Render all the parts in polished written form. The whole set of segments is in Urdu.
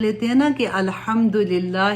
لیتے ہیں نا کہ الحمدللہ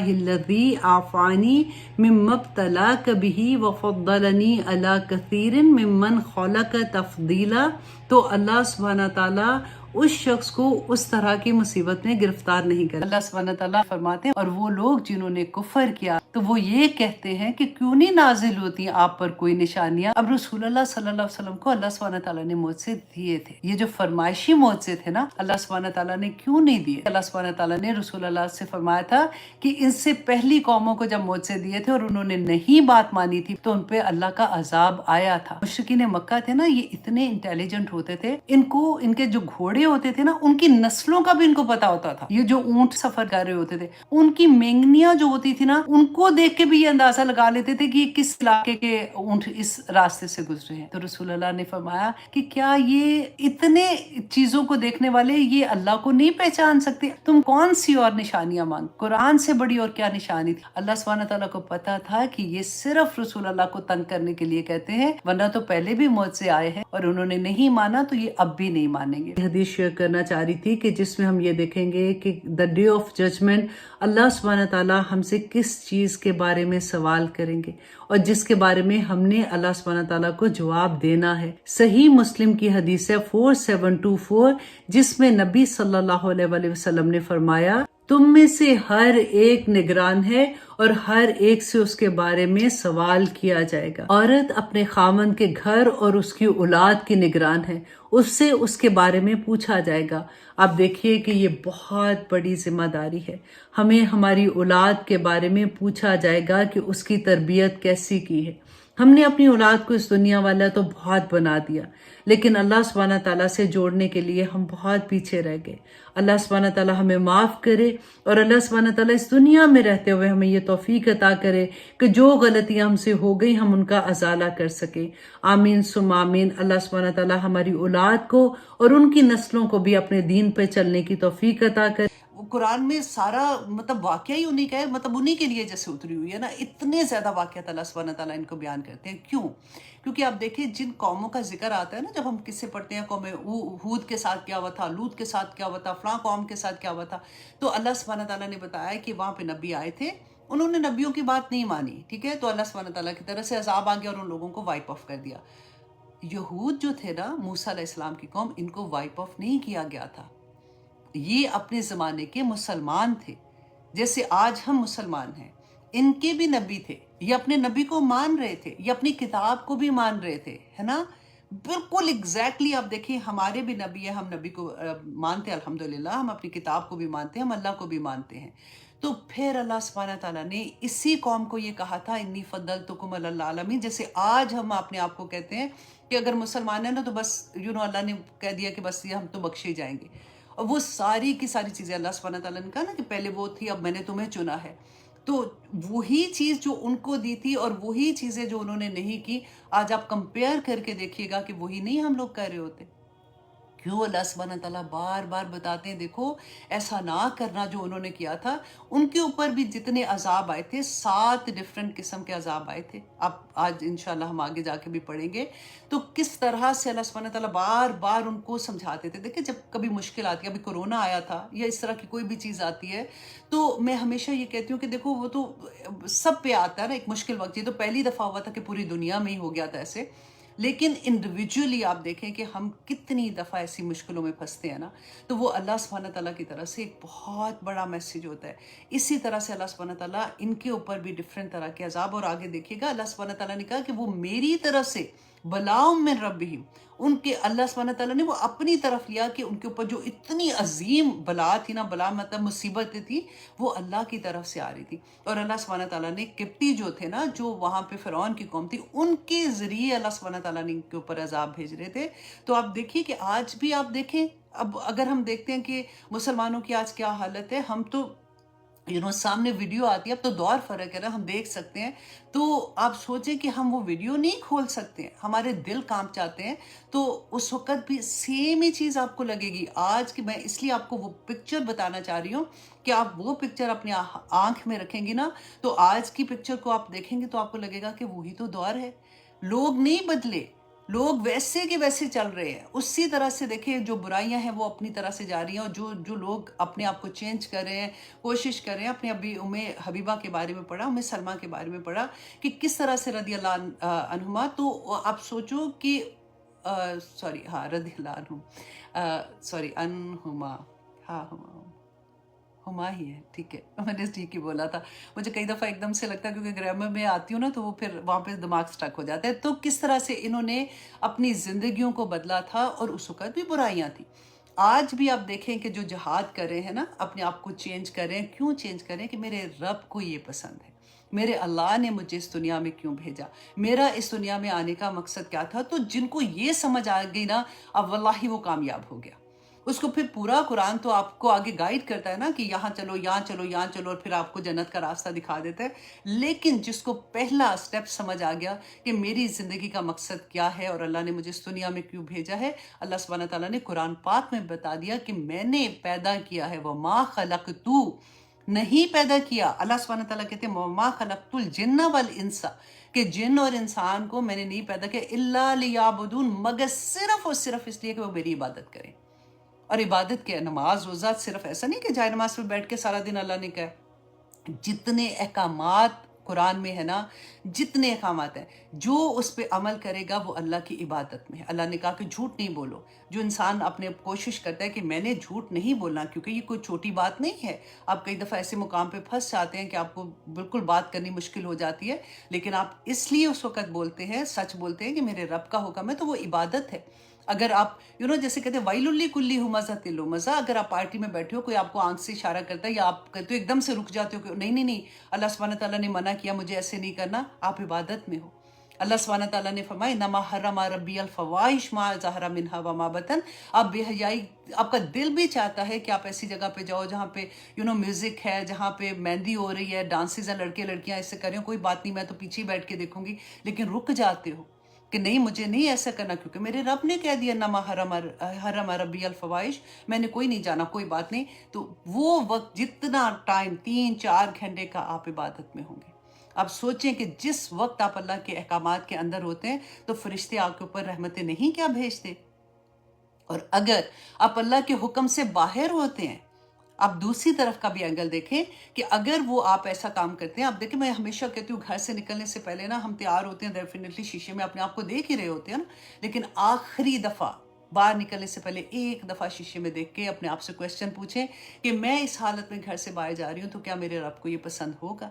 آفانی مما ابتلاک بہ وفضلنی علی کثیر ممن خلق تفضیلا، تو اللہ سبحانہ تعالیٰ اس شخص کو اس طرح کی مصیبت میں گرفتار نہیں کرے۔ اللہ سبحانہ تعالیٰ فرماتے ہیں اور وہ لوگ جنہوں نے کفر کیا تو وہ یہ کہتے ہیں کہ کیوں نہیں نازل ہوتی آپ پر کوئی نشانیاں۔ اب رسول اللہ صلی اللہ علیہ وسلم کو اللہ سبحانہ تعالیٰ نے معجزے دیے تھے، یہ جو فرمائشی معجزے تھے نا اللہ سبحانہ تعالیٰ نے کیوں نہیں دیے؟ اللہ سبحانہ تعالیٰ نے رسول اللہ سے فرمایا تھا کہ ان سے پہلی قوموں کو جب معجزے دیے تھے اور انہوں نے نہیں بات مانی تھی تو ان پہ اللہ کا عذاب آیا تھا۔ مشرکین مکہ تھے نا، یہ اتنے انٹیلیجنٹ ہوتے تھے، ان کے جو گھوڑے ہوتے تھے نا ان کی نسلوں کا بھی ان کو پتا ہوتا تھا۔ یہ جو اونٹ سفر کر رہے ہوتے تھے ان کی مینگنیاں جو ہوتی تھی نا ان کو دیکھ کے بھی یہ اندازہ لگا لیتے تھے کہ یہ کس علاقے کے اونٹ اس راستے سے گزرے ہیں۔ تو رسول اللہ نے فرمایا کہ کیا یہ اتنے چیزوں کو دیکھنے والے یہ اللہ کو نہیں پہچان سکتے؟ تم کون سی اور نشانیاں مانگ؟ قرآن سے بڑی اور کیا نشانی تھی؟ اللہ سبحانہ تعالیٰ کو پتا تھا کہ یہ صرف رسول اللہ کو تنگ کرنے کے لیے کہتے ہیں، ورنہ تو پہلے بھی معجزے آئے ہیں اور انہوں نے نہیں مانا تو یہ اب بھی نہیں مانیں گے۔ حدیث شیئر کرنا چاہ رہی تھی کہ جس میں ہم یہ دیکھیں گے کہ دا ڈے آف ججمنٹ اللہ سبحانہ تعالیٰ ہم سے کس چیز کے بارے میں سوال کریں گے اور جس کے بارے میں ہم نے اللہ سبحانہ تعالیٰ کو جواب دینا ہے۔ صحیح مسلم کی حدیث ہے 4724 جس میں نبی صلی اللہ علیہ وسلم نے فرمایا تم میں سے ہر ایک نگران ہے اور ہر ایک سے اس کے بارے میں سوال کیا جائے گا۔ عورت اپنے خامن کے گھر اور اس کی اولاد کی نگران ہے، اس سے اس کے بارے میں پوچھا جائے گا۔ آپ دیکھیے کہ یہ بہت بڑی ذمہ داری ہے، ہمیں ہماری اولاد کے بارے میں پوچھا جائے گا کہ اس کی تربیت کیسی کی ہے۔ ہم نے اپنی اولاد کو اس دنیا والا تو بہت بنا دیا، لیکن اللہ سبحانہ تعالیٰ سے جوڑنے کے لیے ہم بہت پیچھے رہ گئے۔ اللہ سبحانہ تعالیٰ ہمیں معاف کرے اور اللہ سبحانہ تعالیٰ اس دنیا میں رہتے ہوئے ہمیں یہ توفیق عطا کرے کہ جو غلطیاں ہم سے ہو گئی ہم ان کا ازالہ کر سکیں۔ آمین ثم آمین۔ اللہ سبحانہ تعالیٰ ہماری اولاد کو اور ان کی نسلوں کو بھی اپنے دین پہ چلنے کی توفیق عطا کرے۔ قرآن میں سارا واقعہ ہی انہی کا ہے، انہی کے لیے جیسے اتری ہوئی ہے نا، اتنے زیادہ واقعات اللہ سبحانہ تعالیٰ ان کو بیان کرتے ہیں۔ کیوں؟ کیونکہ آپ دیکھیں جن قوموں کا ذکر آتا ہے نا، جب ہم قصے پڑھتے ہیں قوم ہود کے ساتھ کیا ہوا تھا، لوط کے ساتھ کیا ہوا تھا، فلاں قوم کے ساتھ کیا ہوا تھا، تو اللہ سبحانہ تعالیٰ نے بتایا کہ وہاں پہ نبی آئے تھے، انہوں نے نبیوں کی بات نہیں مانی، ٹھیک ہے، تو اللہ سبحانہ تعالیٰ کی طرف سے عذاب آ گیا اور ان لوگوں کو وائپ آف کر دیا۔ یہود جو تھے نا، موسیٰ علیہ السلام کی قوم، ان کو وائپ آف نہیں کیا گیا تھا، یہ اپنے زمانے کے مسلمان تھے جیسے آج ہم مسلمان ہیں، ان کے بھی نبی تھے، یہ اپنے نبی کو مان رہے تھے، یہ اپنی کتاب کو بھی مان رہے تھے، ہے نا، بالکل ایگزیکٹلی۔ آپ دیکھیں ہمارے بھی نبی ہیں، ہم نبی کو مانتے ہیں الحمدللہ، ہم اپنی کتاب کو بھی مانتے ہیں، ہم اللہ کو بھی مانتے ہیں۔ تو پھر اللہ سبحانہ تعالیٰ نے اسی قوم کو یہ کہا تھا انی فضلتکم علی العالمین، جیسے آج ہم اپنے آپ کو کہتے ہیں کہ اگر مسلمان ہیں نا تو بس اللہ نے کہہ دیا کہ بس یہ ہم تو بخشے جائیں گے، اور وہ ساری کی ساری چیزیں اللہ سبحانہ تعالیٰ نے کہا نا کہ پہلے وہ تھی اب میں نے تمہیں چنا ہے، تو وہی چیز جو ان کو دی تھی اور وہی چیزیں جو انہوں نے نہیں کی، آج آپ کمپیئر کر کے دیکھیے گا کہ وہی نہیں ہم لوگ کر رہے ہوتے۔ کیوں اللہ سبحانہ تعالیٰ بار بار بتاتے ہیں دیکھو ایسا نہ کرنا جو انہوں نے کیا تھا۔ ان کے اوپر بھی جتنے عذاب آئے تھے 7 ڈیفرنٹ قسم کے عذاب آئے تھے، اب آج انشاءاللہ ہم آگے جا کے بھی پڑھیں گے، تو کس طرح سے اللہ سبحانہ تعالیٰ بار بار ان کو سمجھاتے تھے۔ دیکھیں جب کبھی مشکل آتی ہے، ابھی کورونا آیا تھا یا اس طرح کی کوئی بھی چیز آتی ہے تو میں ہمیشہ یہ کہتی ہوں کہ دیکھو وہ تو سب پہ آتا ہے نا ایک مشکل وقت، یہ تو پہلی دفعہ ہوا تھا کہ پوری دنیا میں ہی ہو گیا تھا ایسے، لیکن انڈیویجولی آپ دیکھیں کہ ہم کتنی دفعہ ایسی مشکلوں میں پھنستے ہیں نا، تو وہ اللہ سبحانہ تعالیٰ کی طرف سے ایک بہت بڑا میسیج ہوتا ہے۔ اسی طرح سے اللہ سبحانہ تعالیٰ ان کے اوپر بھی ڈیفرنٹ طرح کے عذاب، اور آگے دیکھیے گا اللہ سبحانہ تعالیٰ نے کہا کہ وہ میری طرف سے بلاؤم من ربہم، ان کے اللہ سبحانہ تعالیٰ نے وہ اپنی طرف لیا کہ ان کے اوپر جو اتنی عظیم بلا تھی نا، بلا مطلب مصیبتیں تھی، وہ اللہ کی طرف سے آ رہی تھی، اور اللہ سبحانہ تعالیٰ نے قبطی جو تھے نا، جو وہاں پہ فرعون کی قوم تھی، ان کے ذریعے اللہ سبحانہ تعالیٰ نے ان کے اوپر عذاب بھیج رہے تھے۔ تو آپ دیکھیے کہ آج بھی آپ دیکھیں، اب اگر ہم دیکھتے ہیں کہ مسلمانوں کی آج کیا حالت ہے، ہم تو سامنے ویڈیو آتی ہے، اب تو دور فرق ہے نا، ہم دیکھ سکتے ہیں، تو آپ سوچیں کہ ہم وہ ویڈیو نہیں کھول سکتے ہیں، ہمارے دل کانپ جاتے ہیں، تو اس وقت بھی سیم ہی چیز آپ کو لگے گی آج کی۔ میں اس لیے آپ کو وہ پکچر بتانا چاہ رہی ہوں کہ آپ وہ پکچر اپنی آنکھ میں رکھیں گی نا، تو آج کی پکچر کو آپ دیکھیں گے تو آپ کو لگے گا کہ وہی تو دور ہے، لوگ نہیں بدلے، لوگ ویسے کے ویسے چل رہے ہیں اسی طرح سے. دیکھیں جو برائیاں ہیں وہ اپنی طرح سے جا رہی ہیں، اور جو لوگ اپنے آپ کو چینج کر رہے ہیں، کوشش کر رہے ہیں. اپنے ابھی حبیبہ کے بارے میں پڑھا، سلمہ کے بارے میں پڑھا کہ کس طرح سے رضی اللہ عنہما. تو آپ سوچو کہ سوری ہاں رضی اللہ عنہم، سوری عنہما، ہاں ہما ہی ہے، ٹھیک ہے، میں نے ٹھیک ہی بولا تھا. مجھے کئی دفعہ ایک دم سے لگتا ہے کیونکہ گرامر میں آتی ہوں نا، تو وہ پھر وہاں پہ دماغ سٹک ہو جاتا ہے. تو کس طرح سے انہوں نے اپنی زندگیوں کو بدلا تھا، اور اس وقت بھی برائیاں تھیں. آج بھی آپ دیکھیں کہ جو جہاد کر رہے ہیں نا، اپنے آپ کو چینج کر رہے ہیں. کیوں چینج کر رہے ہیں؟ کہ میرے رب کو یہ پسند ہے، میرے اللہ نے مجھے اس دنیا میں کیوں بھیجا، میرا اس دنیا میں آنے کا مقصد کیا تھا. تو جن کو یہ سمجھ آ گئی نا، اب واللہ وہ کامیاب ہو گیا. اس کو پھر پورا قرآن تو آپ کو آگے گائیڈ کرتا ہے نا کہ یہاں چلو، یہاں چلو، یہاں چلو، اور پھر آپ کو جنت کا راستہ دکھا دیتا ہے. لیکن جس کو پہلا سٹیپ سمجھ آ گیا کہ میری زندگی کا مقصد کیا ہے اور اللہ نے مجھے اس دنیا میں کیوں بھیجا ہے، اللہ سبحانہ تعالیٰ نے قرآن پاک میں بتا دیا کہ میں نے پیدا کیا ہے. وَمَا خَلَقْتُ، نہیں پیدا کیا. اللہ سبحانہ تعالیٰ کہتے ہیں وَمَا خَلَقْتُ الْجِنَّ وَالْإِنسَ، کہ جن اور انسان کو میں نے نہیں پیدا کیا إِلَّا لِيَعْبُدُونَ، مگر صرف اور صرف اس لیے کہ وہ میری عبادت کریں. اور عبادت کیا؟ نماز روزہ. صرف ایسا نہیں کہ جائے نماز پہ بیٹھ کے سارا دن. اللہ نے کہا جتنے احکامات قرآن میں ہے نا، جتنے احکامات ہیں، جو اس پہ عمل کرے گا وہ اللہ کی عبادت میں ہے. اللہ نے کہا کہ جھوٹ نہیں بولو. جو انسان اپنے کوشش کرتا ہے کہ میں نے جھوٹ نہیں بولنا، کیونکہ یہ کوئی چھوٹی بات نہیں ہے. آپ کئی دفعہ ایسے مقام پہ پھنس جاتے ہیں کہ آپ کو بالکل بات کرنی مشکل ہو جاتی ہے، لیکن آپ اس لیے اس وقت بولتے ہیں، سچ بولتے ہیں کہ میرے رب کا حکم ہے، تو وہ عبادت ہے. اگر آپ جیسے کہتے ہیں وَيْلٌ لِكُلِّ ہُمَزَةٍ لُمَزَةٍ، اگر آپ پارٹی میں بیٹھے ہو، کوئی آپ کو آنکھ سے اشارہ کرتا ہے یا آپ کہتے ہو ایک دم سے رک جاتے ہو کہ نہیں نہیں نہیں، اللہ سبحانہ تعالیٰ نے منع کیا، مجھے ایسے نہیں کرنا، آپ عبادت میں ہو. اللہ سبحانہ تعالیٰ نے فرمایا انما حرم ربی الفواحش ما ظہر منہا وما بطن. آپ بے حیائی، آپ کا دل بھی چاہتا ہے کہ آپ ایسی جگہ پہ جاؤ جہاں پہ میوزک ہے، جہاں پہ مہندی ہو رہی ہے، ڈانسز ہیں، لڑکے لڑکیاں ایسے کر رہے ہیں، کوئی بات نہیں، میں تو پیچھے بیٹھ کے دیکھوں گی. لیکن رک جاتے ہو کہ نہیں مجھے نہیں ایسا کرنا، کیونکہ میرے رب نے کہہ دیا نما حرم ربی الفواحش، میں نے کوئی نہیں جانا، کوئی بات نہیں. تو وہ وقت جتنا ٹائم 3-4 گھنٹے کا آپ عبادت میں ہوں گے. آپ سوچیں کہ جس وقت آپ اللہ کے احکامات کے اندر ہوتے ہیں تو فرشتے آپ کے اوپر رحمتیں نہیں کیا بھیجتے. اور اگر آپ اللہ کے حکم سے باہر ہوتے ہیں، آپ دوسری طرف کا بھی اینگل دیکھیں کہ اگر وہ آپ ایسا کام کرتے ہیں. آپ دیکھیں میں ہمیشہ کہتی ہوں گھر سے نکلنے سے پہلے نا ہم تیار ہوتے ہیں، ڈیفینیٹلی شیشے میں اپنے آپ کو دیکھ ہی رہے ہوتے ہیں نا، لیکن آخری دفعہ باہر نکلنے سے پہلے ایک دفعہ شیشے میں دیکھ کے اپنے آپ سے کویسچن پوچھیں کہ میں اس حالت میں گھر سے باہر جا رہی ہوں تو کیا میرے رب کو یہ پسند ہوگا.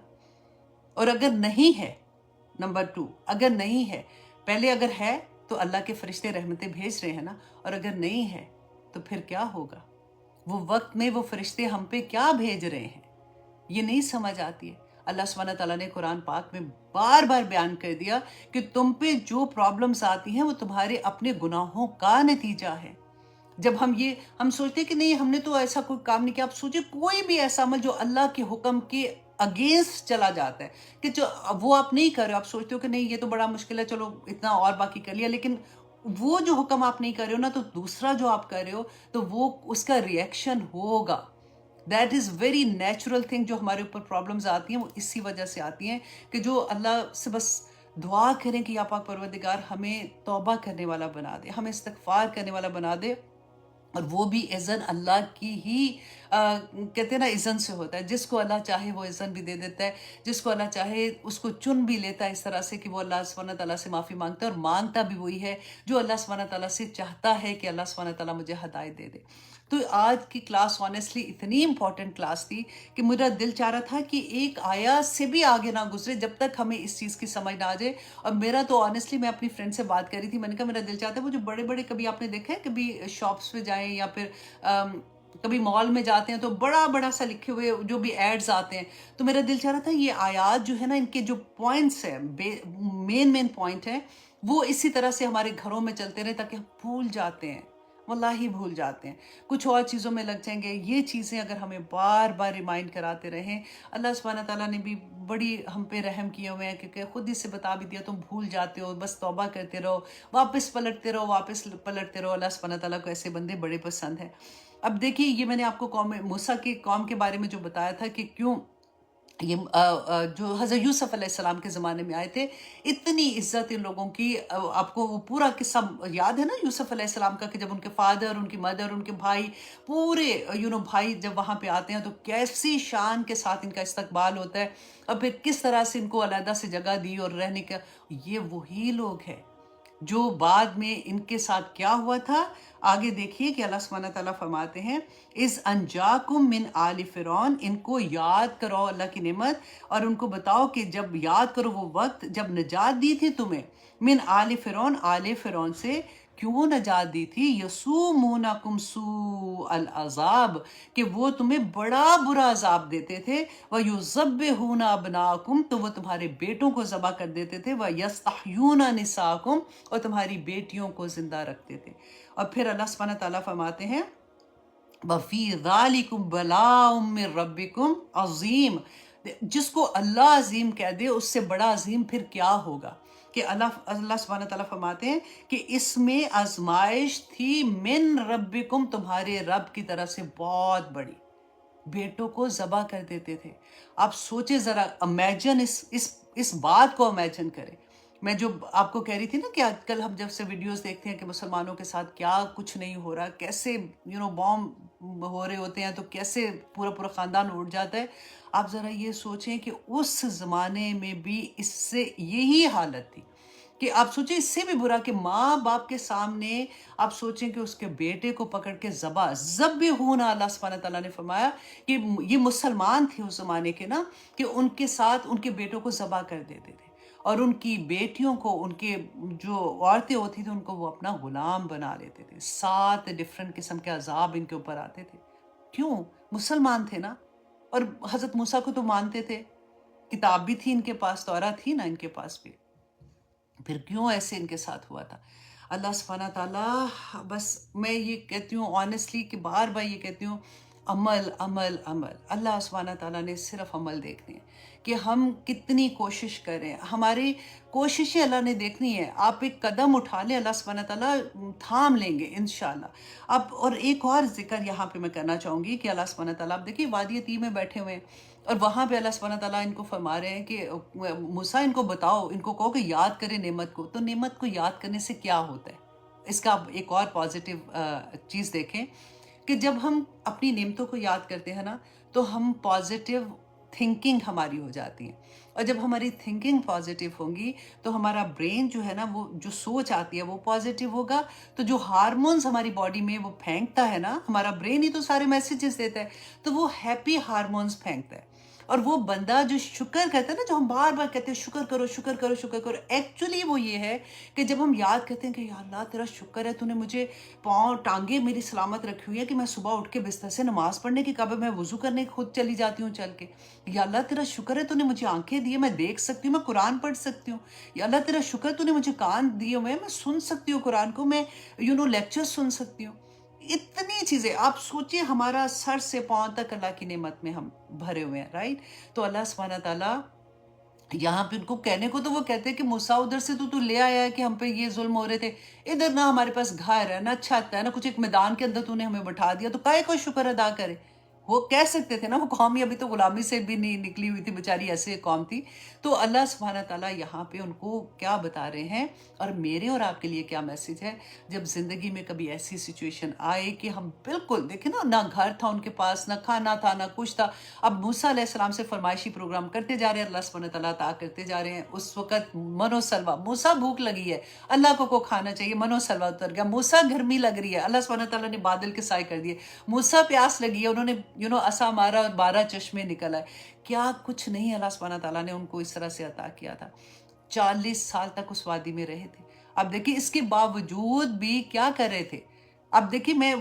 اور اگر نہیں ہے، نمبر 2، اگر نہیں ہے، پہلے اگر ہے تو اللہ کے فرشتے رحمتیں بھیج رہے ہیں نا، اور اگر نہیں ہے تو پھر کیا ہوگا. وہ وقت میں وہ فرشتے ہم پہ کیا بھیج رہے ہیں یہ نہیں سمجھ آتی ہے. اللہ سبحانہ تعالیٰ نے قرآن پاک میں بار بار بیان کر دیا کہ تم پہ جو پرابلمز آتی ہیں وہ تمہارے اپنے گناہوں کا نتیجہ ہے. جب ہم سوچتے ہیں کہ نہیں ہم نے تو ایسا کوئی کام نہیں کیا، آپ سوچیں کوئی بھی ایسا عمل جو اللہ کے حکم کے اگینسٹ چلا جاتا ہے کہ جو وہ آپ نہیں کر رہے ہو، آپ سوچتے ہو کہ نہیں یہ تو بڑا مشکل ہے، چلو اتنا اور باقی کر لیا، لیکن وہ جو حکم آپ نہیں کر رہے ہو نا، تو دوسرا جو آپ کر رہے ہو تو وہ اس کا ریئیکشن ہوگا. That is very natural thing. جو ہمارے اوپر پرابلمز آتی ہیں وہ اسی وجہ سے آتی ہیں کہ جو اللہ سے بس دعا کریں کہ یا پاک پروردگار ہمیں توبہ کرنے والا بنا دے، ہمیں استغفار کرنے والا بنا دے. اور وہ بھی اذن اللہ کی ہی کہتے ہیں نا اذن سے ہوتا ہے. جس کو اللہ چاہے وہ اذن بھی دے دیتا ہے، جس کو اللہ چاہے اس کو چن بھی لیتا ہے اس طرح سے کہ وہ اللہ سبحانہ تعالیٰ سے معافی مانگتا ہے. اور مانگتا بھی وہی ہے جو اللہ سبحانہ تعالیٰ سے چاہتا ہے کہ اللہ سبحانہ تعالیٰ مجھے ہدایت دے دے. تو آج کی کلاس آنیسٹلی اتنی امپورٹنٹ کلاس تھی کہ میرا دل چاہ رہا تھا کہ ایک آیات سے بھی آگے نہ گزرے جب تک ہمیں اس چیز کی سمجھ نہ آ جائے. اور میرا تو آنیسٹلی میں اپنی فرینڈ سے بات کر رہی تھی، میں نے کہا میرا دل چاہتا ہے وہ جو بڑے بڑے کبھی آپ نے دیکھا ہے کبھی شاپس پہ جائیں یا پھر کبھی مال میں جاتے ہیں تو بڑا بڑا سا لکھے ہوئے جو بھی ایڈز آتے ہیں، تو میرا دل چاہ رہا تھا یہ آیات جو ہے نا ان کے جو پوائنٹس ہیں، مین پوائنٹ ہیں، وہ اسی طرح سے ہمارے گھروں میں چلتے رہے تاکہ ہم بھول جاتے ہیں، واللہ بھول جاتے ہیں، کچھ اور چیزوں میں لگ جائیں گے. یہ چیزیں اگر ہمیں بار بار ریمائنڈ کراتے رہیں. اللہ سبحانہ تعالیٰ نے بھی بڑی ہم پہ رحم کیے ہوئے ہیں کیونکہ خود ہی سے بتا بھی دیا تم بھول جاتے ہو، بس توبہ کرتے رہو، واپس پلٹتے رہو، واپس پلٹتے رہو. اللہ سبحانہ تعالیٰ کو ایسے بندے بڑے پسند ہیں. اب دیکھیے یہ میں نے آپ کو موسیٰ کی قوم کے بارے میں جو بتایا تھا کہ کیوں یہ جو حضرت یوسف علیہ السلام کے زمانے میں آئے تھے، اتنی عزت ان لوگوں کی. آپ کو وہ پورا قصہ یاد ہے نا یوسف علیہ السلام کا، کہ جب ان کے فادر، ان کی مدر، ان کے بھائی، پورے بھائی جب وہاں پہ آتے ہیں تو کیسی شان کے ساتھ ان کا استقبال ہوتا ہے، اور پھر کس طرح سے ان کو علیحدہ سے جگہ دی اور رہنے کا. یہ وہی لوگ ہیں جو بعد میں ان کے ساتھ کیا ہوا تھا. آگے دیکھیے کہ اللہ سبحانہ تعالیٰ فرماتے ہیں اِذْ أَنْجَاكُمْ مِنْ آلِ فِرْعَوْنَ، ان کو یاد کرو اللہ کی نعمت، اور ان کو بتاؤ کہ جب یاد کرو وہ وقت جب نجات دی تھی تمہیں من آل فرعون، آل فرعون سے. کیوں نجات دی تھی؟ یسومونکم سوء العذاب، کہ وہ تمہیں بڑا برا عذاب دیتے تھے. وَيُذَبِّحُونَ أَبْنَاءَكُمْ، تو وہ تمہارے بیٹوں کو ذبح کر دیتے تھے. وَيَسْتَحْيُونَ نِسَاءَكُمْ، اور تمہاری بیٹیوں کو زندہ رکھتے تھے. اور پھر اللہ سبحانہ تعالیٰ فرماتے ہیں وَفِي ذَلِكُمْ بَلَاءٌ مِّن رَبِّكُمْ عظیم. جس کو اللہ عظیم کہہ دے اس سے بڑا عظیم پھر کیا ہوگا. کہ اللہ سبحانہ تعالیٰ فرماتے ہیں کہ اس میں آزمائش تھی من ربکم، تمہارے رب کی طرف سے بہت بڑی. بیٹوں کو ذبح کر دیتے تھے. آپ سوچے ذرا، امیجن اس بات کو امیجن کریں. میں جو آپ کو کہہ رہی تھی نا کہ آج کل ہم جب سے ویڈیوز دیکھتے ہیں کہ مسلمانوں کے ساتھ کیا کچھ نہیں ہو رہا، کیسے بام ہو رہے ہوتے ہیں، تو کیسے پورا پورا خاندان اٹھ جاتا ہے. آپ ذرا یہ سوچیں کہ اس زمانے میں بھی اس سے یہی حالت تھی. کہ آپ سوچیں اس سے بھی برا کہ ماں باپ کے سامنے آپ سوچیں کہ اس کے بیٹے کو پکڑ کے ذبح. اللہ سبحانہ تعالیٰ نے فرمایا کہ یہ مسلمان تھے اس زمانے کے نا، کہ ان کے ساتھ ان کے بیٹوں کو ذبح کر دیتے تھے، اور ان کی بیٹیوں کو، ان کے جو عورتیں ہوتی تھیں ان کو وہ اپنا غلام بنا لیتے تھے. 7 ڈیفرنٹ قسم کے عذاب ان کے اوپر آتے تھے. کیوں؟ مسلمان تھے نا. اور حضرت موسیٰ کو تو مانتے تھے، کتاب بھی تھی ان کے پاس، تورات تھی نا ان کے پاس بھی. پھر کیوں ایسے ان کے ساتھ ہوا تھا؟ اللہ سبحانہ تعالیٰ، بس میں یہ کہتی ہوں آنیسٹلی، کہ بار بار یہ کہتی ہوں، عمل عمل عمل. اللہ سبحانہ تعالیٰ نے صرف عمل دیکھنے ہیں کہ ہم کتنی کوشش کریں. ہماری کوششیں اللہ نے دیکھنی ہے. آپ ایک قدم اٹھا لیں، اللہ سبحانہ تعالیٰ تھام لیں گے انشاءاللہ. اب اور ایک اور ذکر یہاں پہ میں کرنا چاہوں گی کہ اللہ سبحانہ تعالیٰ، آپ دیکھیے وادی طی میں بیٹھے ہوئے ہیں، اور وہاں پہ اللہ سبحانہ تعالیٰ ان کو فرما رہے ہیں کہ موسیٰ ان کو بتاؤ، ان کو کہو کہ یاد کریں نعمت کو. تو نعمت کو یاد کرنے سے کیا ہوتا ہے؟ اس کا آپ ایک اور پازیٹیو چیز دیکھیں کہ جب ہم اپنی نعمتوں کو یاد کرتے ہیں نا، تو ہم پازیٹیو تھنکنگ ہماری ہو جاتی ہیں. اور جب ہماری تھنکنگ پازیٹیو ہوں گی تو ہمارا برین جو ہے نا، وہ جو سوچ آتی ہے وہ پازیٹیو ہوگا. تو جو ہارمونز ہماری باڈی میں وہ پھینکتا ہے نا، ہمارا برین ہی تو سارے میسیجز دیتا ہے، تو وہ ہیپی ہارمونز پھینکتا ہے. اور وہ بندہ جو شکر کرتا ہے نا، جو ہم بار بار کہتے ہیں شکر کرو شکر کرو شکر کرو، ایکچولی وہ یہ ہے کہ جب ہم یاد کرتے ہیں کہ یا اللہ تیرا شکر ہے، تو نے مجھے پاؤں ٹانگیں میری سلامت رکھی ہوئی ہے، کہ میں صبح اٹھ کے بستر سے نماز پڑھنے کی قبل میں وضو کرنے خود چلی جاتی ہوں چل کے. یا اللہ تیرا شکر ہے، تو نے مجھے آنکھیں دی، میں دیکھ سکتی ہوں، میں قرآن پڑھ سکتی ہوں. یا اللہ تیرا شکر، تو نے مجھے کان دیے ہوئے ہیں، میں سن سکتی ہوں قرآن کو، میں لیکچر سن سکتی ہوں. اتنی چیزیں آپ سوچیں، ہمارا سر سے پاؤں تک اللہ کی نعمت میں ہم بھرے ہوئے ہیں، رائٹ. تو اللہ سبحانہ تعالیٰ یہاں پہ ان کو کہنے کو تو وہ کہتے ہیں کہ موسیٰ ادھر سے تو لے آیا ہے کہ ہم پہ یہ ظلم ہو رہے تھے، ادھر نہ ہمارے پاس گھر ہے، نہ چھت ہے، نہ کچھ، ایک میدان کے اندر تو نے ہمیں بٹھا دیا، تو کائے کو شکر ادا کرے. وہ کہہ سکتے تھے نا، وہ قوم ہی ابھی تو غلامی سے بھی نہیں نکلی ہوئی تھی بیچاری، ایسے قوم تھی. تو اللہ سبحانہ تعالیٰ یہاں پہ ان کو کیا بتا رہے ہیں، اور میرے اور آپ کے لیے کیا میسیج ہے. جب زندگی میں کبھی ایسی سچویشن آئے کہ ہم بالکل دیکھیں نا، نہ گھر تھا ان کے پاس، نہ کھانا تھا، نہ کچھ تھا. اب موسیٰ علیہ السلام سے فرمائشی پروگرام کرتے جا رہے ہیں، اللہ سبحانہ تعالیٰ عطا کرتے جا رہے ہیں. اس وقت منو سلوا، موسیٰ بھوک لگی ہے، اللہ کو کھانا چاہیے، منو سلوا اتر گیا. موسیٰ گرمی لگ رہی ہے، اللہ سبحانہ تعالیٰ نے بادل کے سائے کر دیے. موسیٰ پیاس لگی ہے، انہوں نے عصا مارا اور 12 چشمے نکل آئے. کیا کچھ نہیں اللہ سبحانہ تعالیٰ نے ان کو اس طرح سے عطا کیا تھا. 40 سال تک اس وادی میں رہے تھے. اب دیکھیں اس کے باوجود بھی کیا کر رہے تھے. اب دیکھیں میں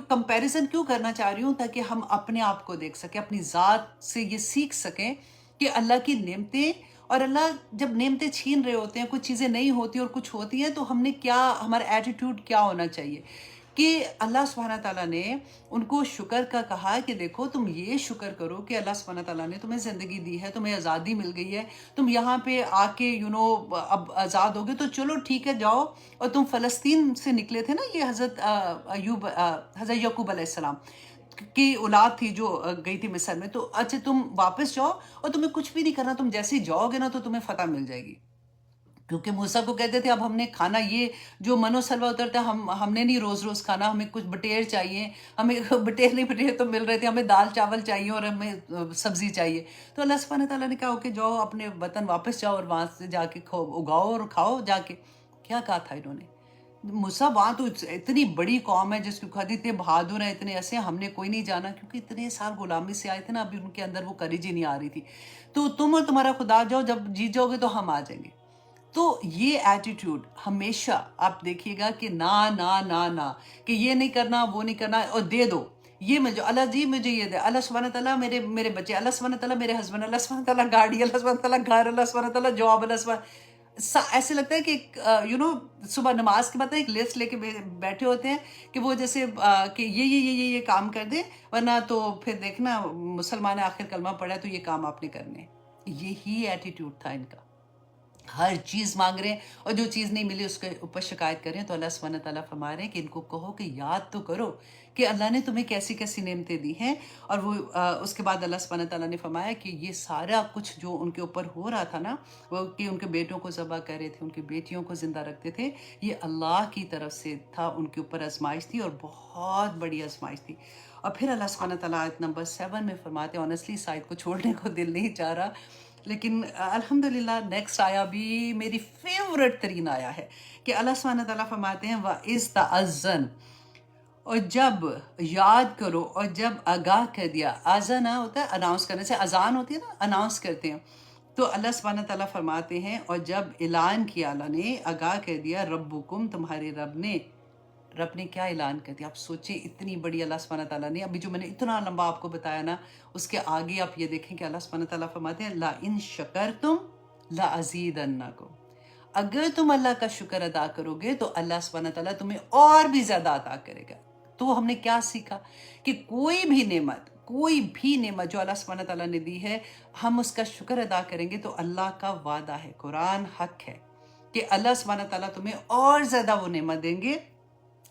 کمپیریزن کیوں کرنا چاہ رہی ہوں، تاکہ ہم اپنے آپ کو دیکھ سکیں، اپنی ذات سے یہ سیکھ سکیں کہ اللہ کی نعمتیں، اور اللہ جب نعمتیں چھین رہے ہوتے ہیں، کچھ چیزیں نہیں ہوتی اور کچھ ہوتی ہیں، تو ہم نے کیا، ہمارا ایٹیٹیوڈ کیا ہونا چاہیے. کہ اللہ سبحانہ تعالیٰ نے ان کو شکر کا کہا کہ دیکھو تم یہ شکر کرو کہ اللہ سبحانہ تعالیٰ نے تمہیں زندگی دی ہے، تمہیں آزادی مل گئی ہے، تم یہاں پہ آ کے اب آزاد ہو گئے، تو چلو ٹھیک ہے جاؤ. اور تم فلسطین سے نکلے تھے نا، یہ حضرت یعقوب علیہ السلام، کی اولاد تھی جو گئی تھی مصر میں، تو اچھا تم واپس جاؤ اور تمہیں کچھ بھی نہیں کرنا، تم جیسے ہی جاؤ گے نا تو تمہیں فتح مل جائے گی. کیونکہ موسیٰ کو کہتے تھے اب ہم نے کھانا یہ جو منو سلوا اترتا ہے ہم نے نہیں روز روز کھانا، ہمیں کچھ بٹیر چاہیے، ہمیں بٹیر تو مل رہے تھے، ہمیں دال چاول چاہیے اور ہمیں سبزی چاہیے. تو اللہ سبحانہ تعالیٰ نے کہا کہ جاؤ اپنے وطن واپس جاؤ اور وہاں سے جا کے اگاؤ اور کھاؤ جا کے. کیا کہا تھا انہوں نے؟ موسیٰ وہاں تو اتنی بڑی قوم ہے جس کو خود اتنے بہادر ہیں، اتنے ایسے، ہم نے کوئی نہیں جانا کیونکہ اتنے سال غلامی سے آئے تھے نا، ابھی ان کے اندر وہ کریج ہی نہیں آ رہی تھی. تو تم اور تمہارا خدا جاؤ، جب جیت جاؤ گے تو ہم آ جائیں گے. تو یہ ایٹیٹیوڈ ہمیشہ آپ دیکھیے گا کہ نہ کہ یہ نہیں کرنا وہ نہیں کرنا اور دے دو. یہ مجھے اللہ جی مجھے یہ دے، اللہ سبحانہ تعالیٰ میرے بچے، اللہ سبحانہ تعالیٰ میرے ہسبینڈ، اللہ سبحانہ تعالیٰ گاڑی، اللہ سبحانہ تعالیٰ گھر، اللہ سبحانہ تعالیٰ جاب، اللہ سبحانہ. ایسے لگتا ہے کہ صبح نماز کے بعد ایک لسٹ لے کے بیٹھے ہوتے ہیں کہ وہ جیسے کہ یہ کام کر دیں، ورنہ تو پھر دیکھنا مسلمان آخر کلمہ پڑھا ہے تو یہ کام آپ نے کرنے. یہی ایٹیٹیوڈ تھا ان کا. ہر چیز مانگ رہے ہیں اور جو چیز نہیں ملی اس کے اوپر شکایت کر رہے ہیں. تو اللہ سبحانہ تعالیٰ فرما رہے ہیں کہ ان کو کہو کہ یاد تو کرو کہ اللہ نے تمہیں کیسی کیسی نعمتیں دی ہیں. اور وہ اس کے بعد اللہ سبحانہ تعالیٰ نے فرمایا کہ یہ سارا کچھ جو ان کے اوپر ہو رہا تھا نا، وہ کہ ان کے بیٹوں کو ذبح کر رہے تھے، ان کی بیٹیوں کو زندہ رکھتے تھے، یہ اللہ کی طرف سے تھا، ان کے اوپر آزمائش تھی اور بہت بڑی آزمائش تھی. اور پھر اللہ سبحانہ تعالیٰ آیت نمبر 7 میں فرماتے ہیں، آنیسٹلی اس آیت کو چھوڑنے کو دل نہیں چاہ رہا، لیکن الحمدللہ نیکسٹ آیا بھی میری فیورٹ ترین آیا ہے کہ اللہ سبحانہ تعالیٰ فرماتے ہیں وَإِذْ تَأَذَّنَ، اور جب یاد کرو اور جب آگاہ کر دیا. آزانہ ہوتا ہے اناؤنس کرنے سے، اذان ہوتی ہے نا اناؤنس کرتے ہیں. تو اللہ سبحانہ تعالیٰ فرماتے ہیں اور جب اعلان کیا اللہ نے، آگاہ کر دیا، ربکم تمہارے رب نے کیا اعلان کر دیا. آپ سوچیں اتنی بڑی اللہ سبحانہ تعالیٰ نے، ابھی جو میں نے اتنا لمبا آپ کو بتایا نا، اس کے آگے آپ یہ دیکھیں کہ اللہ سبحانہ تعالیٰ فرماتے ہیں لَإِن شَكَرْتُمْ لَأَزِيدَنَّكُمْ، اگر تم اللہ کا شکر ادا کرو گے تو اللہ سبحانہ تعالیٰ تمہیں اور بھی زیادہ عطا کرے گا. تو ہم نے کیا سیکھا کہ کوئی بھی نعمت جو اللہ سبحانہ تعالیٰ نے دی ہے، ہم اس کا شکر ادا کریں گے تو اللہ کا وعدہ ہے، قرآن حق ہے کہ اللہ سبحانہ تعالیٰ تمہیں اور زیادہ وہ نعمت دیں گے.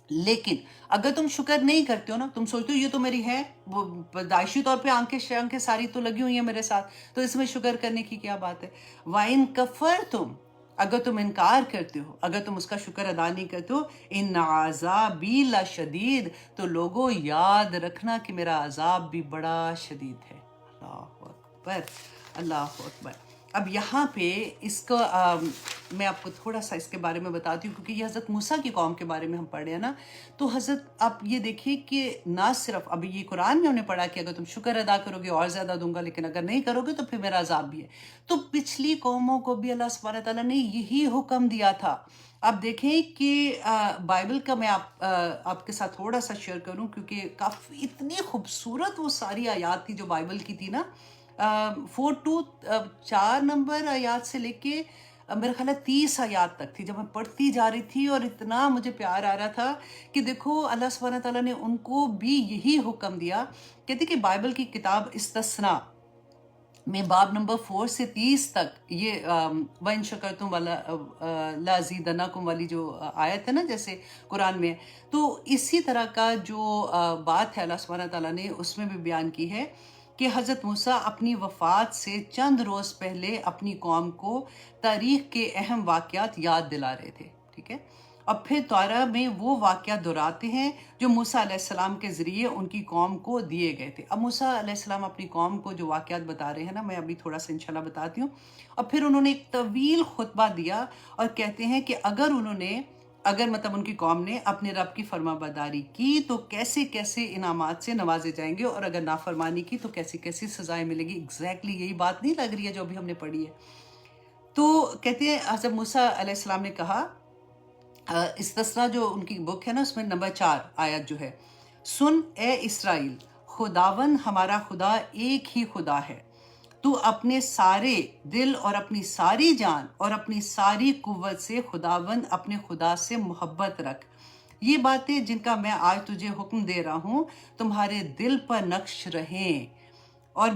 لیکن اگر تم شکر نہیں کرتے ہو نا، تم سوچتے ہو یہ تو میری ہے، وہ پیدائشی طور پہ آنکھیں ساری تو لگی ہوئی ہیں میرے ساتھ، تو اس میں شکر کرنے کی کیا بات ہے. وَإِن كَفَرْتُمْ، اگر تم انکار کرتے ہو، اگر تم اس کا شکر ادا نہیں کرتے ہو، ان عذابی لشدید، تو لوگوں یاد رکھنا کہ میرا عذاب بھی بڑا شدید ہے. اللہ اکبر، اللہ اکبر. اب یہاں پہ اس کو میں آپ کو تھوڑا سا اس کے بارے میں بتاتی ہوں کیونکہ یہ حضرت موسیٰ کی قوم کے بارے میں ہم پڑھ رہے ہیں نا. تو حضرت آپ یہ دیکھیے کہ نہ صرف ابھی یہ قرآن میں ہم نے پڑھا کہ اگر تم شکر ادا کرو گے اور زیادہ دوں گا، لیکن اگر نہیں کرو گے تو پھر میرا عذاب بھی ہے. تو پچھلی قوموں کو بھی اللہ سبحانہ تعالیٰ نے یہی حکم دیا تھا. آپ دیکھیں کہ بائبل کا میں آپ کے ساتھ تھوڑا سا شیئر کروں کیونکہ کافی اتنی خوبصورت وہ ساری آیات تھی جو بائبل کی تھی نا. 4 نمبر آیات سے لے کے میرا خیال ہے 30 آیات تک تھی. جب میں پڑھتی جا رہی تھی اور اتنا مجھے پیار آ رہا تھا کہ دیکھو اللہ سبحانہ تعالیٰ نے ان کو بھی یہی حکم دیا. کہتے کہ بائبل کی کتاب استثناء میں باب نمبر 4 سے 30 تک یہ وَإِن شَكَرْتُمْ لَأَزِيدَنَّكُمْ والی جو آیت ہے نا جیسے قرآن میں، تو اسی طرح کا جو بات ہے اللہ سبحانہ تعالیٰ نے اس میں بھی بیان کی ہے کہ حضرت موسیٰ اپنی وفات سے چند روز پہلے اپنی قوم کو تاریخ کے اہم واقعات یاد دلا رہے تھے. ٹھیک ہے، اور پھر تورات میں وہ واقعات دہراتے ہیں جو موسیٰ علیہ السلام کے ذریعے ان کی قوم کو دیے گئے تھے. اب موسیٰ علیہ السلام اپنی قوم کو جو واقعات بتا رہے ہیں نا، میں ابھی تھوڑا سا انشاءاللہ بتاتی ہوں. اور پھر انہوں نے ایک طویل خطبہ دیا اور کہتے ہیں کہ اگر مطلب ان کی قوم نے اپنے رب کی فرما برداری کی تو کیسے کیسے انعامات سے نوازے جائیں گے، اور اگر نافرمانی کی تو کیسی کیسی سزائیں ملے گی. ایگزیکٹلی یہی بات نہیں لگ رہی ہے جو ابھی ہم نے پڑھی ہے. تو کہتے ہیں حضرت موسیٰ علیہ السلام نے کہا، استثناء جو ان کی بک ہے نا اس میں نمبر 4 آیت جو ہے، سن اے اسرائیل، خداون ہمارا خدا ایک ہی خدا ہے، تو اپنے سارے دل اور اپنی ساری جان اور اپنی ساری قوت سے خداوند اپنے خدا سے محبت رکھ. یہ باتیں جن کا میں آج تجھے حکم دے رہا ہوں تمہارے دل پر نقش رہیں، اور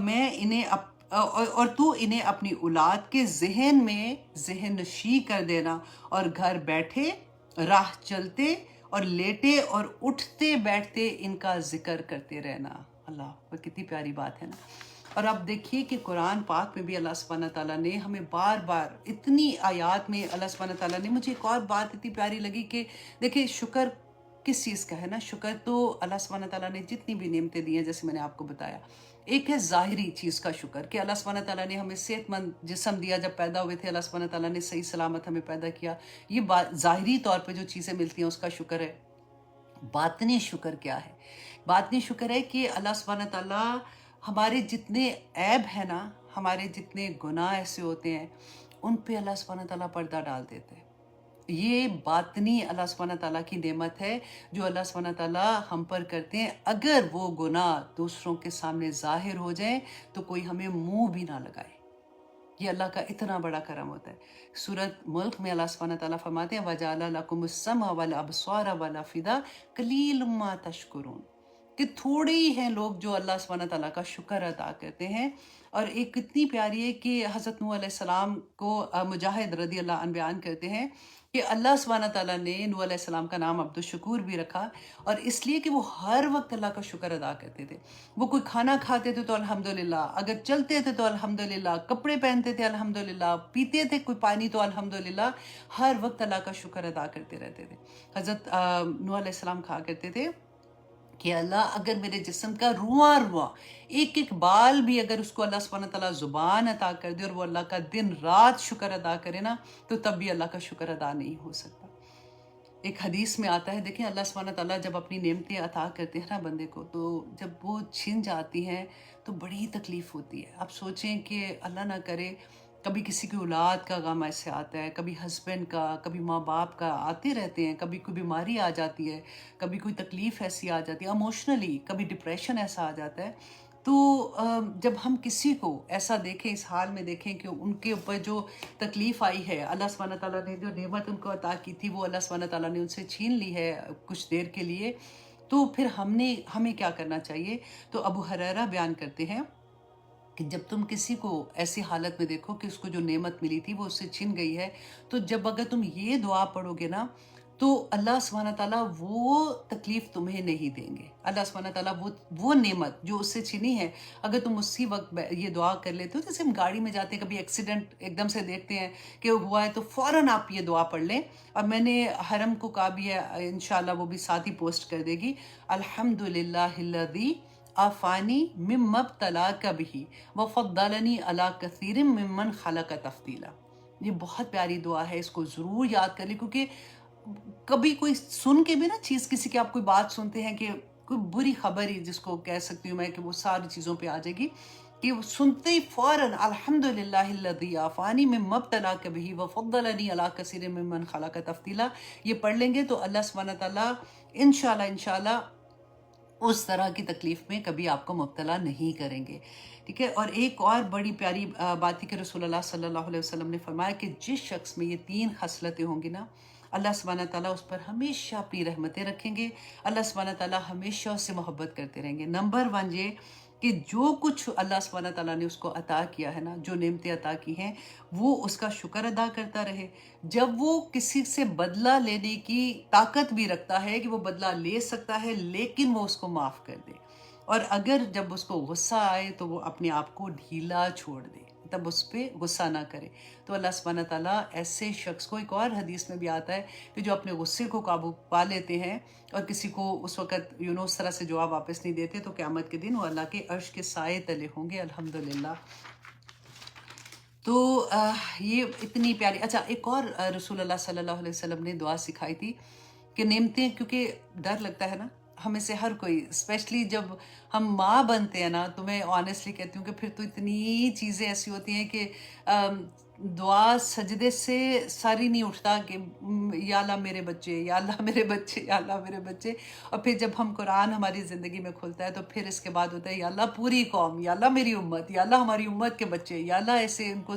تو انہیں اپنی اولاد کے ذہن میں ذہن نشیں کر دینا، اور گھر بیٹھے، راہ چلتے اور لیٹے اور اٹھتے بیٹھتے ان کا ذکر کرتے رہنا. اللہ کتنی پیاری بات ہے نا. اور اب دیکھیے کہ قرآن پاک میں بھی اللہ سبحانہ تعالیٰ نے ہمیں بار بار اتنی آیات میں اللہ سبحانہ تعالیٰ نے، مجھے ایک اور بات اتنی پیاری لگی کہ دیکھیں شکر کس چیز کا ہے نا. شکر تو اللہ سبحانہ تعالیٰ نے جتنی بھی نعمتیں دی ہیں جیسے میں نے آپ کو بتایا، ایک ہے ظاہری چیز کا شکر کہ اللہ سبحانہ تعالیٰ نے ہمیں صحت مند جسم دیا، جب پیدا ہوئے تھے اللہ سبحانہ تعالیٰ نے صحیح سلامت ہمیں پیدا کیا. یہ بات ظاہری طور پہ جو چیزیں ملتی ہیں اس کا شکر ہے. باطنی شکر کیا ہے؟ باطنی شکر ہے کہ اللہ سبحانہ تعالیٰ ہمارے جتنے عیب ہیں نا، ہمارے جتنے گناہ ایسے ہوتے ہیں، ان پہ اللہ سبحانہ تعالیٰ پردہ ڈال دیتے ہیں. یہ باطنی اللہ سبحانہ تعالیٰ کی نعمت ہے جو اللہ سبحانہ تعالیٰ ہم پر کرتے ہیں. اگر وہ گناہ دوسروں کے سامنے ظاہر ہو جائیں تو کوئی ہمیں منہ بھی نہ لگائے. یہ اللہ کا اتنا بڑا کرم ہوتا ہے. سورۃ ملک میں اللہ سبحانہ تعالیٰ فرماتے ہیں وَجَعَلَ لَكُمُ السَّمْعَ وَالْأَبْصَارَ وَالْأَفْئِدَةَ قَلِيلٌ مَا تَشْكُرُونَ، کہ تھوڑے ہی ہیں لوگ جو اللہ سبحانہ تعالیٰ کا شکر ادا کرتے ہیں. اور ایک کتنی پیاری ہے کہ حضرت نوح علیہ السلام کو مجاہد رضی اللہ عنہ بیان کرتے ہیں کہ اللہ سبحانہ تعالیٰ نے نوح علیہ السلام کا نام عبد الشکور بھی رکھا، اور اس لیے کہ وہ ہر وقت اللہ کا شکر ادا کرتے تھے. وہ کوئی کھانا کھاتے تھے تو الحمدللہ، اگر چلتے تھے تو الحمدللہ، کپڑے پہنتے تھے الحمدللہ، پیتے تھے کوئی پانی تو الحمدللہ، ہر وقت اللہ کا شکر ادا کرتے رہتے تھے. حضرت نوح علیہ السلام کہا کرتے تھے کہ اللہ اگر میرے جسم کا رواں رواں ایک ایک بال بھی اگر اس کو اللہ سبحانہ تعالیٰ زبان عطا کر دے اور وہ اللہ کا دن رات شکر ادا کرے نا، تو تب بھی اللہ کا شکر ادا نہیں ہو سکتا. ایک حدیث میں آتا ہے، دیکھیں اللہ سبحانہ تعالیٰ جب اپنی نعمتیں عطا کرتے ہیں نا بندے کو، تو جب وہ چھن جاتی ہیں تو بڑی تکلیف ہوتی ہے. آپ سوچیں کہ اللہ نہ کرے کبھی کسی کی اولاد کا غم ایسے آتا ہے، کبھی ہسبینڈ کا، کبھی ماں باپ کا، آتے رہتے ہیں، کبھی کوئی بیماری آ جاتی ہے، کبھی کوئی تکلیف ایسی آ جاتی ہے ایموشنلی، کبھی ڈپریشن ایسا آ جاتا ہے. تو جب ہم کسی کو ایسا دیکھیں، اس حال میں دیکھیں کہ ان کے اوپر جو تکلیف آئی ہے، اللہ سبحانہ تعالیٰ نے جو نعمت ان کو عطا کی تھی وہ اللہ سبحانہ تعالیٰ نے ان سے چھین لی ہے کچھ دیر کے لیے، تو پھر ہمیں کیا کرنا چاہیے؟ تو ابو ہریرہ بیان کرتے ہیں کہ جب تم کسی کو ایسی حالت میں دیکھو کہ اس کو جو نعمت ملی تھی وہ اس سے چھن گئی ہے، تو جب اگر تم یہ دعا پڑھو گے نا تو اللہ سبحانہ تعالیٰ وہ تکلیف تمہیں نہیں دیں گے. اللہ سبحانہ تعالیٰ وہ نعمت جو اس سے چھنی ہے، اگر تم اسی وقت یہ دعا کر لیتے ہو، جیسے ہم گاڑی میں جاتے ہیں کبھی ایکسیڈنٹ ایک دم سے دیکھتے ہیں کہ ہوا ہے تو فوراً آپ یہ دعا پڑھ لیں. اور میں نے حرم کو کہا بھی ہے، انشاءاللہ وہ بھی ساتھ ہی پوسٹ کر دے گی، الحمدللہ الذی آفانی مما ابتلاک بہ وفضلنی علی کثیر ممن خلق تفضیلا. یہ بہت پیاری دعا ہے، اس کو ضرور یاد کر لیں، کیونکہ کبھی کوئی سن کے بھی نا چیز، کسی کی آپ کوئی بات سنتے ہیں کہ کوئی بری خبر ہی جس کو کہہ سکتی ہوں میں کہ وہ ساری چیزوں پہ آ جائے گی، کہ وہ سنتے ہی فوراً الحمدللہ الذی عافانی مما ابتلاک بہ وفضلنی علی کثیر ممن خلق تفضیلا، یہ پڑھ لیں گے تو اللہ سبحانہ تعالیٰ انشاءاللہ اس طرح کی تکلیف میں کبھی آپ کو مبتلا نہیں کریں گے. ٹھیک ہے. اور ایک اور بڑی پیاری بات ہے کہ رسول اللہ صلی اللہ علیہ وسلم نے فرمایا کہ جس شخص میں یہ 3 خصلتیں ہوں گی نا، اللہ سبحانہ تعالیٰ اس پر ہمیشہ اپنی رحمتیں رکھیں گے، اللہ سبحانہ تعالیٰ ہمیشہ اس سے محبت کرتے رہیں گے. نمبر 1 یہ کہ جو کچھ اللہ سبحانہ تعالیٰ نے اس کو عطا کیا ہے نا، جو نعمتیں عطا کی ہیں، وہ اس کا شکر ادا کرتا رہے. جب وہ کسی سے بدلہ لینے کی طاقت بھی رکھتا ہے کہ وہ بدلہ لے سکتا ہے، لیکن وہ اس کو معاف کر دے. اور اگر جب اس کو غصہ آئے تو وہ اپنے آپ کو ڈھیلا چھوڑ دے، تب اس پہ غصہ نہ کرے. تو اللہ سبحانہ تعالیٰ ایسے شخص کو، ایک اور حدیث میں بھی آتا ہے کہ جو اپنے غصے کو قابو پا لیتے ہیں اور کسی کو اس وقت اس طرح سے جواب واپس نہیں دیتے، تو قیامت کے دن وہ اللہ کے عرش کے سائے تلے ہوں گے. الحمدللہ. تو یہ اتنی پیاری. اچھا، ایک اور رسول اللہ صلی اللہ علیہ وسلم نے دعا سکھائی تھی کہ نعمتیں، کیونکہ ڈر لگتا ہے نا ہمیں سے ہر کوئی، اسپیشلی جب ہم ماں بنتے ہیں نا، تو میں آنیسٹلی کہتی ہوں کہ پھر تو اتنی چیزیں ایسی ہوتی ہیں کہ دعا سجدے سے ساری نہیں اٹھتا کہ یا اللہ میرے بچے، یا اللہ میرے بچے، یا اللہ میرے بچے. اور پھر جب ہم قرآن ہماری زندگی میں کھلتا ہے تو پھر اس کے بعد ہوتا ہے یا اللہ پوری قوم، یا اللہ میری امت، یا اللہ ہماری امت کے بچے، یا اللہ ایسے ان کو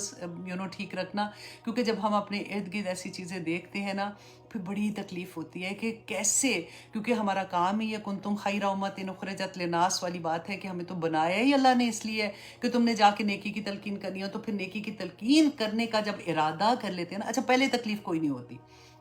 ٹھیک رکھنا. کیونکہ جب ہم اپنے ارد گرد ایسی چیزیں دیکھتے ہیں نا، پھر بڑی تکلیف ہوتی ہے کہ کیسے، کیونکہ ہمارا کام ہی ہے کنتم خیر امت اخرجت للناس والی بات ہے کہ ہمیں تو بنایا ہی اللہ نے اس لیے کہ تم نے جا کے نیکی کی تلقین کرنی ہو. تو پھر نیکی کی تلقین کرنے کا جب ارادہ کر لیتے ہیں نا، اچھا پہلے تکلیف کوئی نہیں ہوتی،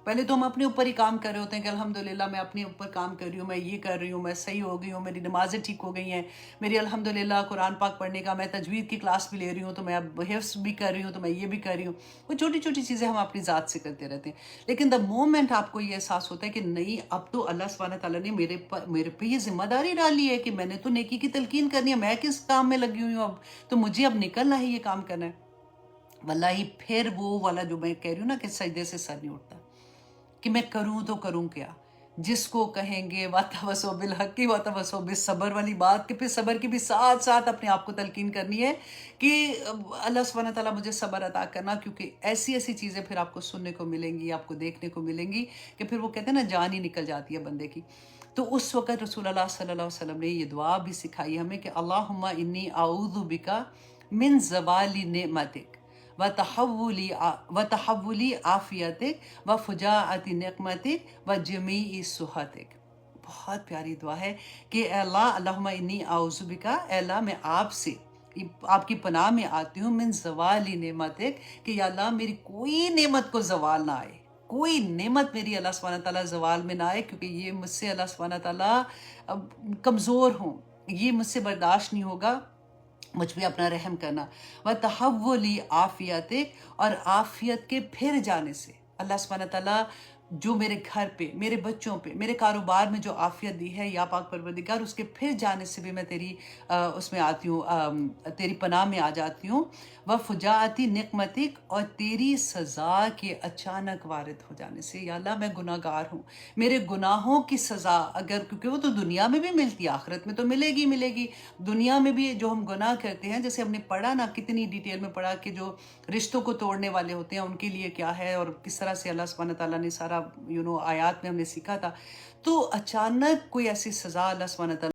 پہلے تو ہم اپنے اوپر ہی کام کر رہے ہوتے ہیں کہ الحمدللہ میں اپنے اوپر کام کر رہی ہوں، میں یہ کر رہی ہوں، میں صحیح ہو گئی ہوں، میری نمازیں ٹھیک ہو گئی ہیں، میری الحمدللہ قرآن پاک پڑھنے کا، میں تجوید کی کلاس بھی لے رہی ہوں، تو میں اب حفظ بھی کر رہی ہوں، تو میں یہ بھی کر رہی ہوں۔ وہ چھوٹی چھوٹی چیزیں ہم اپنی ذات سے کرتے رہتے ہیں، لیکن دا مومنٹ آپ کو یہ احساس ہوتا ہے کہ نہیں، اب تو اللہ سبحانہ تعالیٰ نے میرے پہ یہ ذمہ داری ڈالی ہے کہ میں نے تو نیکی کی تلقین کرنی ہے، میں کس کام میں لگی ہوئی ہوں، اب تو مجھے اب نکلنا ہے، یہ کام کرنا ہے۔ واللہ پھر وہ والا جو میں کہہ رہی ہوں نا کہ سجدے سے سر نہیں اٹھتا، کہ میں کروں تو کروں کیا۔ جس کو کہیں گے وَتَوَسَوْا بِالْحَقِّ وَتَوَسَوْا بِالصَّبْرِ والی بات، کہ پھر صبر کی بھی ساتھ ساتھ اپنے آپ کو تلقین کرنی ہے کہ اللہ سبحانہ تعالیٰ مجھے صبر عطا کرنا، کیونکہ ایسی ایسی چیزیں پھر آپ کو سننے کو ملیں گی، آپ کو دیکھنے کو ملیں گی کہ پھر وہ کہتے ہیں نا جان ہی نکل جاتی ہے بندے کی۔ تو اس وقت رسول اللہ صلی اللہ علیہ وسلم نے یہ دعا بھی سکھائی ہمیں کہ اللہم انی اعوذ بک من زوال نعمتک وتحولی عافیتک وفجاعت نقمتک وجمیع سخطک۔ بہت پیاری دعا ہے کہ اے اللہ، اللہم انی اعوذ بک، اے اللہ میں آپ سے، آپ کی پناہ میں آتی ہوں، من زوال نعمتک، کہ یا اللہ میری کوئی نعمت کو زوال نہ آئے، کوئی نعمت میری اللہ سبحانہ تعالیٰ زوال میں نہ آئے، کیونکہ یہ مجھ سے اللہ سبحانہ تعالیٰ کمزور ہوں، یہ مجھ سے برداشت نہیں ہوگا، مجھ پہ اپنا رحم کرنا۔ وَتَحَوُّلِ عَافِیَتِک، اور عافیت کے پھر جانے سے، اللہ سبحانہ تعالیٰ جو میرے گھر پہ، میرے بچوں پہ، میرے کاروبار میں جو عافیت دی ہے یا پاک پروردگار، اس کے پھر جانے سے بھی میں تیری اس میں آتی ہوں، تیری پناہ میں آ جاتی ہوں۔ وَفُجَاعَتِ نِقْمَتِک، اور تیری سزا کے اچانک وارد ہو جانے سے، یا اللہ میں گناہ گار ہوں، میرے گناہوں کی سزا اگر، کیونکہ وہ تو دنیا میں بھی ملتی ہے، آخرت میں تو ملے گی ملے گی، دنیا میں بھی جو ہم گناہ کرتے ہیں، جیسے ہم نے پڑھا نا، کتنی ڈیٹیل میں پڑھا کہ جو رشتوں کو توڑنے والے ہوتے ہیں ان کے لیے کیا ہے، اور کس طرح سے اللہ سبحانہ تعالیٰ نے سارا آیات میں ہم نے سیکھا تھا۔ تو اچانک کوئی ایسی سزا اللہ سبحانہ تعالیٰ